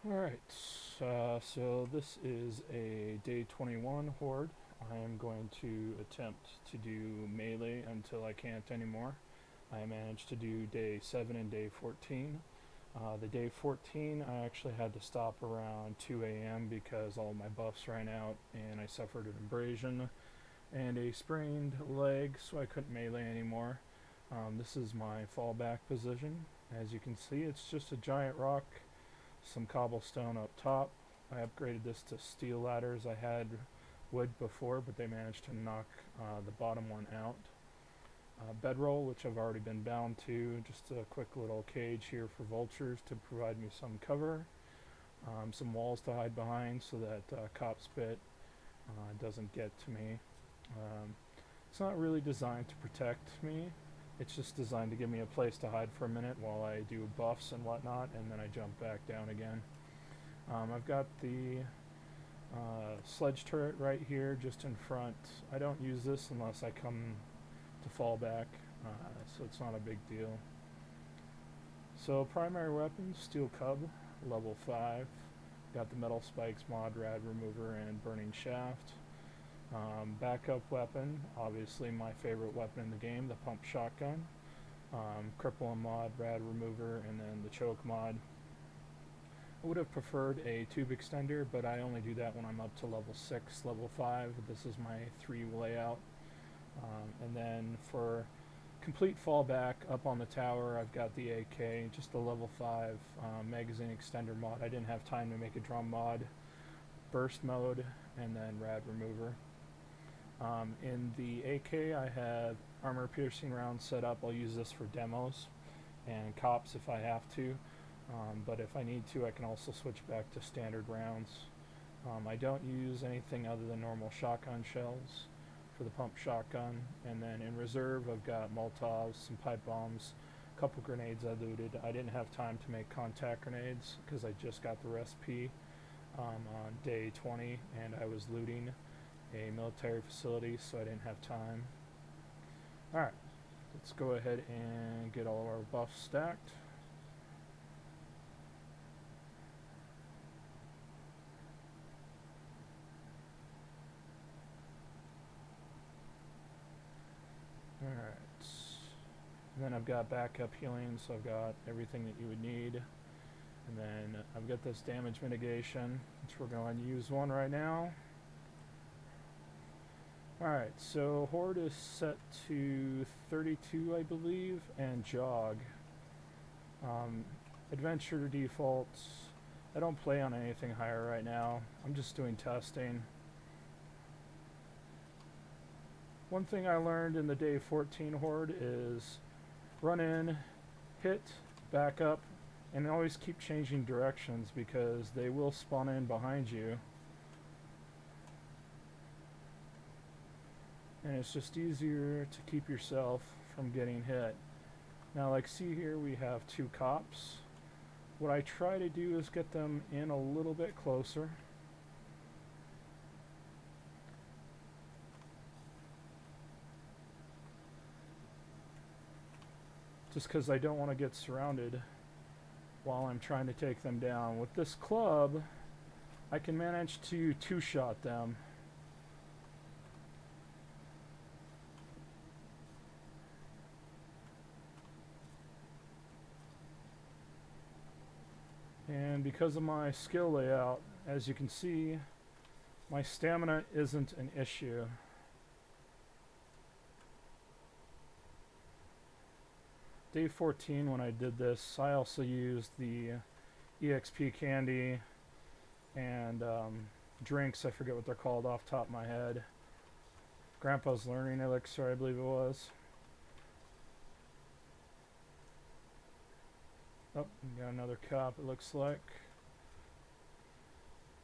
Alright, so this is a day 21 horde. I am going to attempt to do melee until I can't anymore. I managed to do day 7 and day 14. The day 14 I actually had to stop around 2 a.m. because all my buffs ran out and I suffered an abrasion and a sprained leg, so I couldn't melee anymore. This is my fallback position. As you can see, it's just a giant rock, some cobblestone up top. I upgraded this to steel ladders. I had wood before, but they managed to knock the bottom one out. Bedroll, which I've already been bound to, just a quick little cage here for vultures to provide me some cover. Some walls to hide behind so that cop spit doesn't get to me. It's not really designed to protect me. It's just designed to give me a place to hide for a minute while I do buffs and whatnot, and then I jump back down again. I've got the sledge turret right here just in front. I don't use this unless I come to fall back, so it's not a big deal. So primary weapons, steel cub, level 5. Got the metal spikes mod, rad remover, and burning shaft. Backup weapon, obviously my favorite weapon in the game, the pump shotgun. Crippling mod, rad remover, and then the choke mod. I would have preferred a tube extender, but I only do that when I'm up to level 6, level 5. This is my 3 layout. And then for complete fallback up on the tower, I've got the AK, just the level 5 magazine extender mod. I didn't have time to make a drum mod, burst mode, and then rad remover. In the AK, I have armor piercing rounds set up. I'll use this for demos and cops if I have to, but if I need to, I can also switch back to standard rounds. I don't use anything other than normal shotgun shells for the pump shotgun, and then in reserve I've got Molotovs, some pipe bombs, a couple grenades I looted. I didn't have time to make contact grenades because I just got the recipe on day 20 and I was looting a military facility, so I didn't have time. Alright, let's go ahead and get all of our buffs stacked. Alright, and then I've got backup healing, so I've got everything that you would need. And then I've got this damage mitigation, which we're going to use one right now. Alright, so horde is set to 32, I believe, and jog. Adventure defaults. I don't play on anything higher right now. I'm just doing testing. One thing I learned in the day 14 horde is run in, hit, back up, and always keep changing directions because they will spawn in behind you. And it's just easier to keep yourself from getting hit. Now, like, see here we have 2 cops. What I try to do is get them in a little bit closer. Just because I don't want to get surrounded while I'm trying to take them down. With this club, I can manage to two-shot them. And because of my skill layout, as you can see, my stamina isn't an issue. Day 14, when I did this, I also used the EXP candy and drinks, I forget what they're called off the top of my head. Grandpa's Learning Elixir, I believe it was. Oh, we got another cop, it looks like.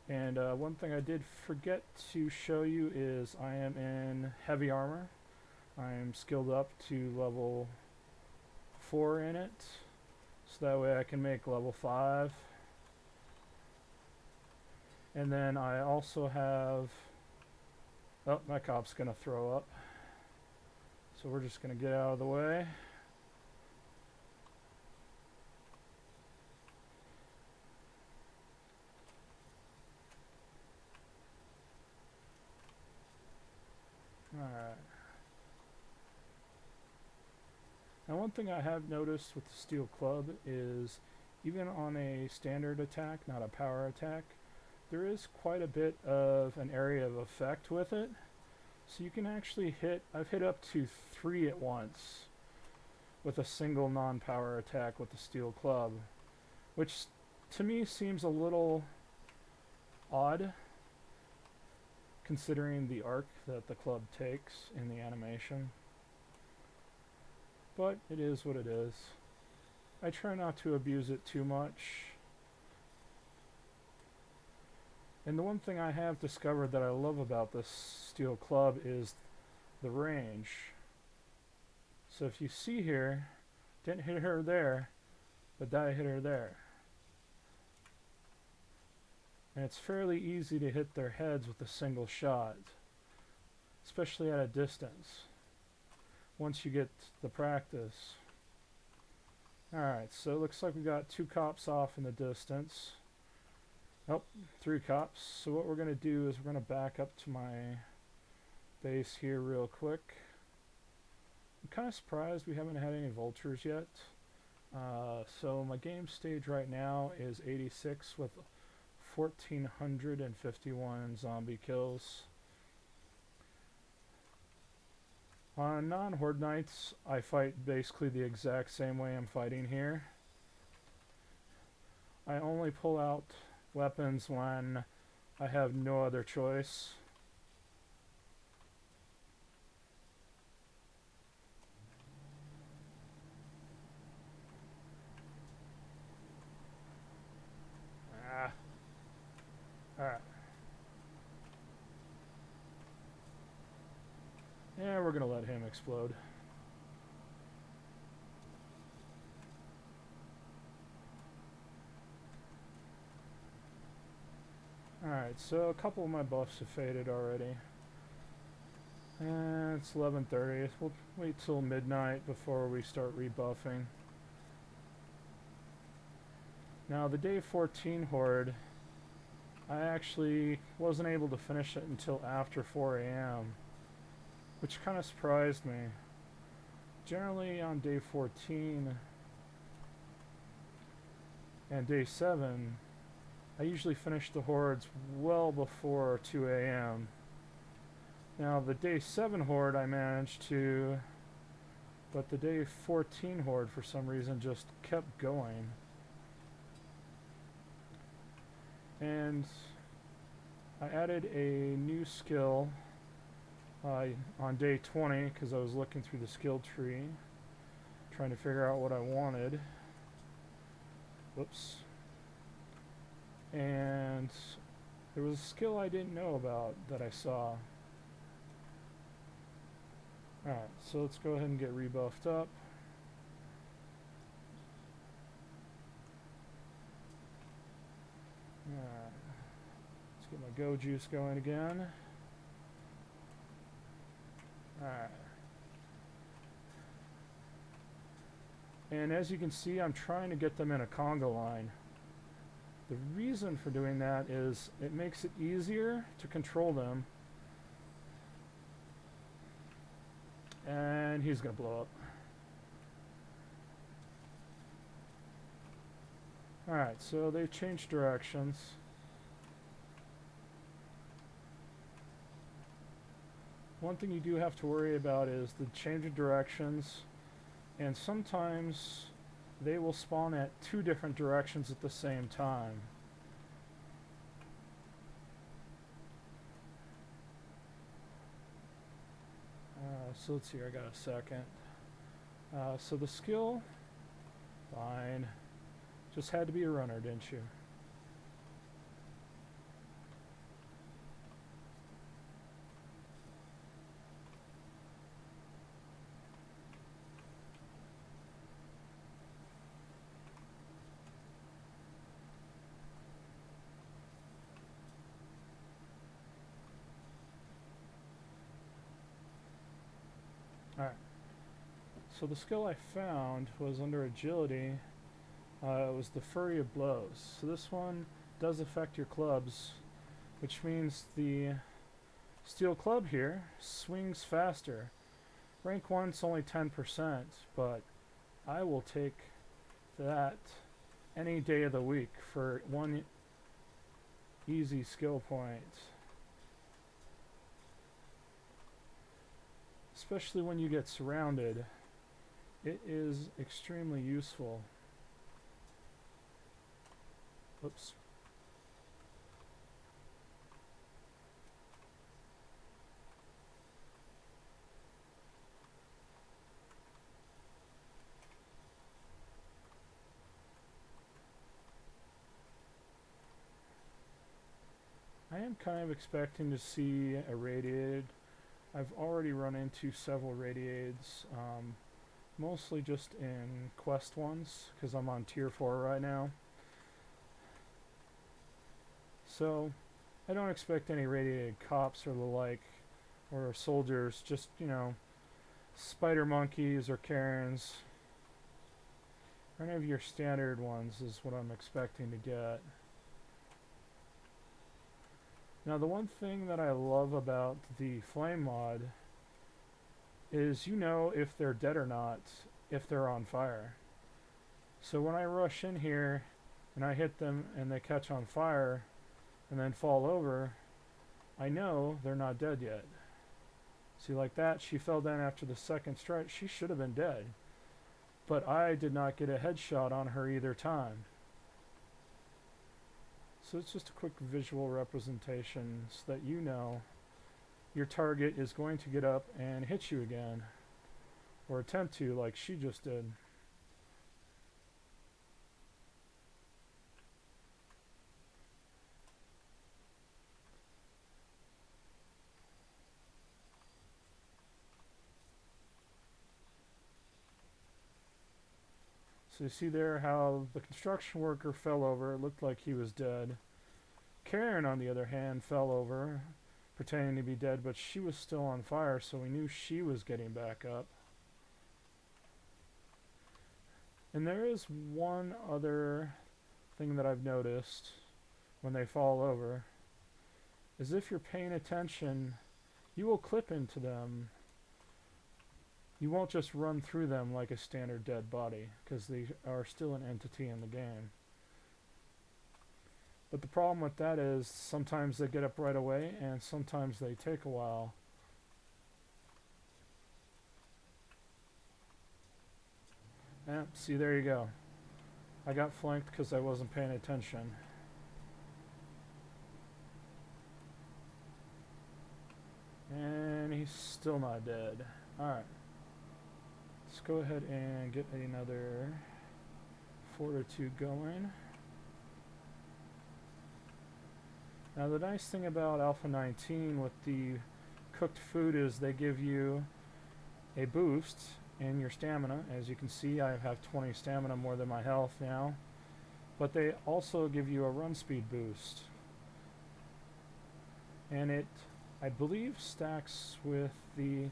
And one thing I did forget to show you is I am in heavy armor. I am skilled up to level 4 in it, so that way I can make level 5. And then I also have... Oh, my cop's gonna throw up. So we're just gonna get out of the way. one thing I have noticed with the steel club is even on a standard attack, not a power attack, there is quite a bit of an area of effect with it. So you can actually hit, I've hit up to 3 at once with a single non-power attack with the steel club, which to me seems a little odd considering the arc that the club takes in the animation. But it is what it is. I try not to abuse it too much. And the one thing I have discovered that I love about this steel club is the range. So if you see here, didn't hit her there, but that hit her there. And it's fairly easy to hit their heads with a single shot, especially at a distance, once you get the practice. Alright, so it looks like we got 2 cops off in the distance. Nope, 3 cops. So what we're going to do is we're going to back up to my base here real quick. I'm kind of surprised we haven't had any vultures yet. So my game stage right now is 86 with 1,451 zombie kills. On non-horde nights, I fight basically the exact same way I'm fighting here. I only pull out weapons when I have no other choice. Alright. Yeah, we're gonna let him explode. Alright, so a couple of my buffs have faded already. And it's 11:30. We'll wait till midnight before we start rebuffing. Now the day 14 horde, I actually wasn't able to finish it until after 4 a.m. which kind of surprised me. Generally on day 14 and day 7, I usually finish the hordes well before 2 a.m. Now the day 7 horde I managed to, but the day 14 horde for some reason just kept going. And I added a new skill on day 20 because I was looking through the skill tree trying to figure out what I wanted. Whoops. And there was a skill I didn't know about that I saw. Alright, so let's go ahead and get rebuffed up. Alright, let's get my go juice going again. Alright. And as you can see, I'm trying to get them in a conga line. The reason for doing that is it makes it easier to control them. And he's going to blow up. Alright, so they've changed directions. One thing you do have to worry about is the change of directions, and sometimes they will spawn at 2 different directions at the same time. So let's see here, I got a second. So the skill, fine. Just had to be a runner, didn't you? Alright. So the skill I found was under agility. It was the Flurry of Blows. So this one does affect your clubs, which means the steel club here swings faster. Rank 1's only 10%, but I will take that any day of the week for one easy skill point. Especially when you get surrounded, it is extremely useful. Oops. I am kind of expecting to see a radiated. I've already run into several radiades, mostly just in quest ones, because I'm on tier 4 right now. So, I don't expect any radiated cops or the like, or soldiers, just, you know, spider monkeys or Karens. Any of your standard ones is what I'm expecting to get. Now the one thing that I love about the flame mod is you know if they're dead or not if they're on fire. So when I rush in here and I hit them and they catch on fire and then fall over, I know they're not dead yet. See, like that, she fell down after the second strike. She should have been dead. But I did not get a headshot on her either time. So it's just a quick visual representation so that you know your target is going to get up and hit you again. Or attempt to, like she just did. So you see there how the construction worker fell over. It looked like he was dead. Karen, on the other hand, fell over, pretending to be dead, but she was still on fire, so we knew she was getting back up. And there is one other thing that I've noticed when they fall over, is if you're paying attention, you will clip into them. You won't just run through them like a standard dead body, because they are still an entity in the game. But the problem with that is sometimes they get up right away and sometimes they take a while. Yeah, see, there you go. I got flanked because I wasn't paying attention. And he's still not dead. Alright. Let's go ahead and get another fortitude going. Now the nice thing about Alpha 19 with the cooked food is they give you a boost in your stamina. As you can see, I have 20 stamina, more than my health now. But they also give you a run speed boost. And it, I believe, stacks with the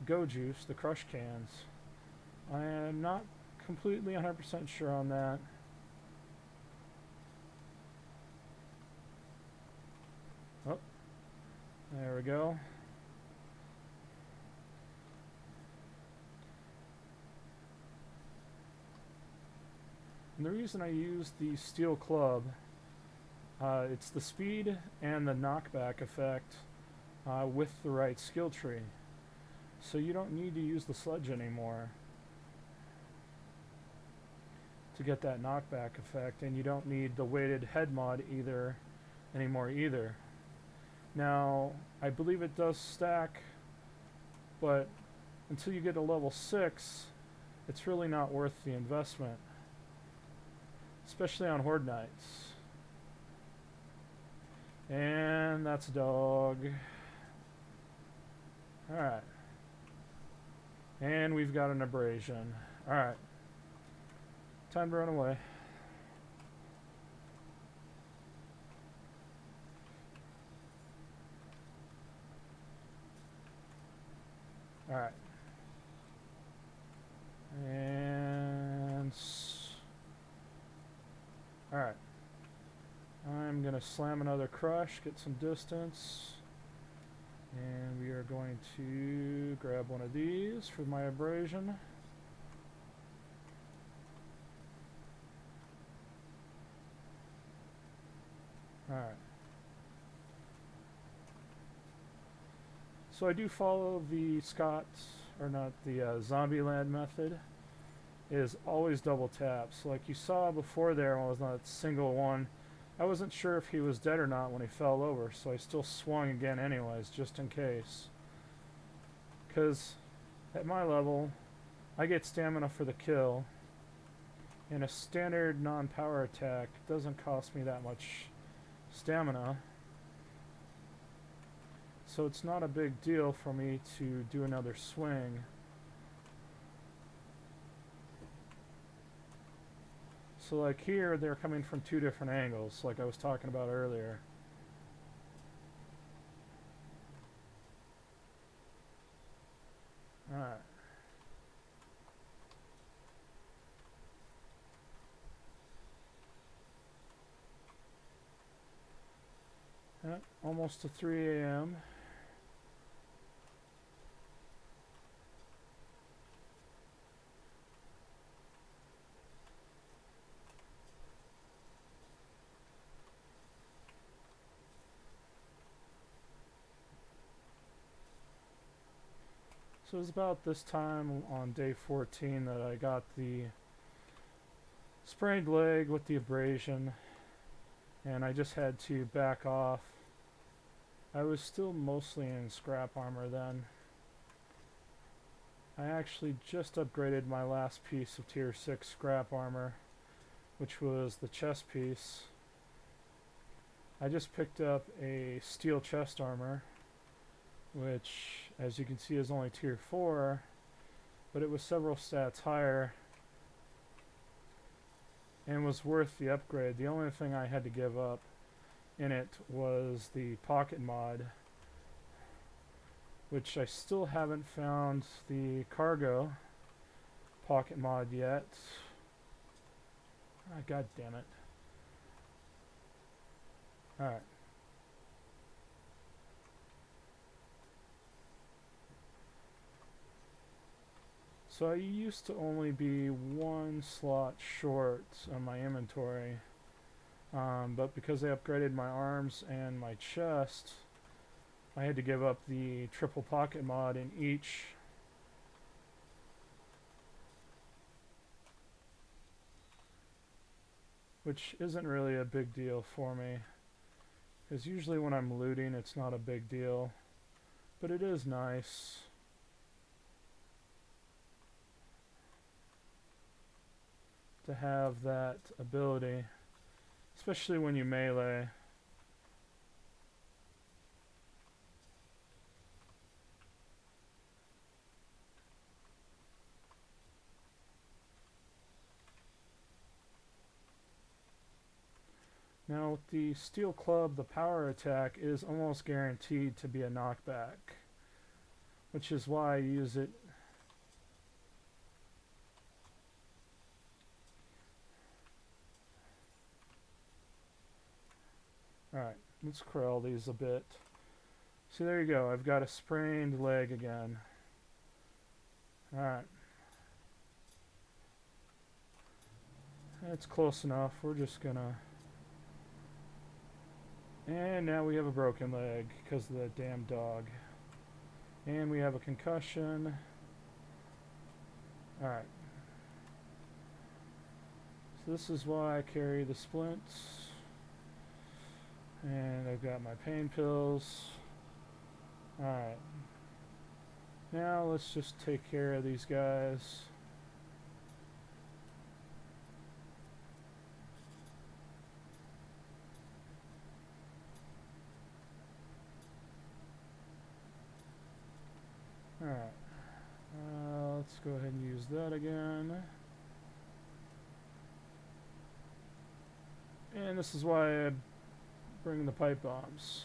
Go Juice, the crush cans. I am not completely 100% sure on that. Oh, there we go. And the reason I use the steel club, it's the speed and the knockback effect with the right skill tree. So you don't need to use the sledge anymore to get that knockback effect, and you don't need the weighted head mod anymore either. Now, I believe it does stack, but until you get to level 6, it's really not worth the investment. Especially on Horde nights. And that's a dog. Alright. And we've got an abrasion. Alright. Time to run away. Alright. And... Alright. I'm going to slam another crush, get some distance. And we are going to grab one of these for my abrasion. So I do follow the Scots, or not, the Zombieland method. It is always double tap. So like you saw before there when I was on that single one, I wasn't sure if he was dead or not when he fell over, so I still swung again anyways, just in case. Because at my level, I get stamina for the kill, and a standard non-power attack doesn't cost me that much stamina. So it's not a big deal for me to do another swing. So like here, they're coming from two different angles, like I was talking about earlier. Alright. Almost to 3 a.m. So it was about this time on day 14 that I got the sprained leg with the abrasion, and I just had to back off. I was still mostly in scrap armor then. I actually just upgraded my last piece of tier 6 scrap armor, which was the chest piece. I just picked up a steel chest armor, which as you can see is only tier 4, but it was several stats higher and was worth the upgrade. The only thing I had to give up in it was the pocket mod, which I still haven't found the cargo pocket mod yet. Ah, god damn it. Alright. So I used to only be one slot short on my inventory, but because I upgraded my arms and my chest, I had to give up the triple pocket mod in each. Which isn't really a big deal for me, because usually when I'm looting it's not a big deal, but it is nice. To have that ability, especially when you melee. Now with the steel club, the power attack is almost guaranteed to be a knockback, which is why I use it. Alright, let's corral these a bit. See, there you go, I've got a sprained leg again. Alright. That's close enough, we're just gonna... And now we have a broken leg because of that damn dog. And we have a concussion. Alright. So this is why I carry the splints. And I've got my pain pills. Alright. Now let's just take care of these guys. Alright. Let's go ahead and use that again. And this is why I bring the pipe bombs.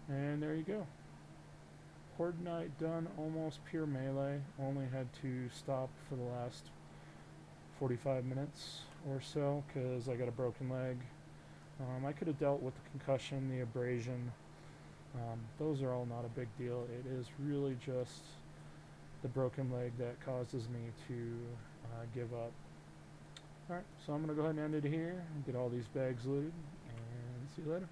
And there you go. horde night done almost pure melee. Only had to stop for the last 45 minutes or so because I got a broken leg. I could have dealt with the concussion, the abrasion. Those are all not a big deal. It is really just the broken leg that causes me to give up. Alright, so I'm going to go ahead and end it here, get all these bags looted, and see you later.